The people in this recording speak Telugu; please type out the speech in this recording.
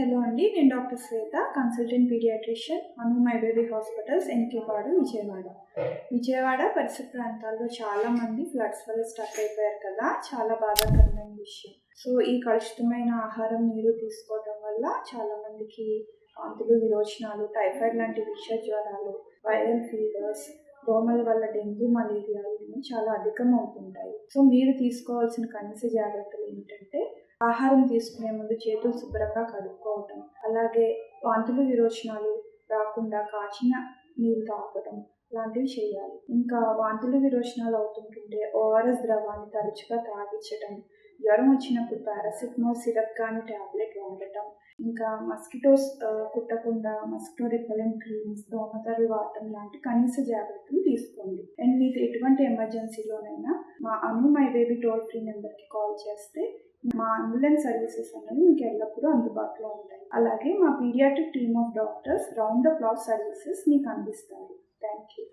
హలో అండి, నేను doctor Shweta, consultant paediatrician, Anu my baby hospitals, Enikepadu, Vijayawada పరిసర ప్రాంతాల్లో చాలామంది ఫ్లడ్స్ వల్ల స్టక్ అయిపోయారు కదా. చాలా బాధాకరమైన విషయం. సో ఈ కలుషితమైన ఆహారం, నీరు తీసుకోవడం వల్ల చాలామందికి వాంతులు, విరోచనాలు, టైఫాయిడ్ లాంటి విష జ్వరాలు, వైరల్ ఫీవర్స్, దోమల వల్ల డెంగ్యూ, మలేరియాలు చాలా అధికం అవుతుంటాయి. సో మీరు తీసుకోవాల్సిన కనీస జాగ్రత్తలు ఏంటంటే, ఆహారం తీసుకునే ముందు చేతులు శుభ్రంగా కడుక్కోవటం, అలాగే వాంతులు, విరోచనాలు రాకుండా కాచిన నీళ్ళు తాగడం లాంటివి చేయాలి. ఇంకా వాంతులు, విరోచనాలు అవుతుంటుంటే ఓఆర్ఎస్ ద్రవాన్ని తరచుగా తాగించడం, జ్వరం వచ్చినప్పుడు పారాసిటమాల్ సిరప్ కానీ ట్యాబ్లెట్ వాడటం, ఇంకా మస్కిటోస్ కుట్టకుండా మస్కిటో రిపెలెంట్ క్రీమ్స్, దోమతెరలు వాడటం లాంటి కనీస జాగ్రత్తలు తీసుకోండి. అండ్ మీకు ఎటువంటి ఎమర్జెన్సీలోనైనా మా అను మై బేబీ టోల్ ఫ్రీ నెంబర్కి కాల్ చేస్తే మా అంబులెన్స్ సర్వీసెస్ అనేవి మీకు ఎల్లప్పుడూ అందుబాటులో ఉంటాయి. అలాగే మా paediatric team of doctors round the clock services మీకు అందిస్తారు. Thank you.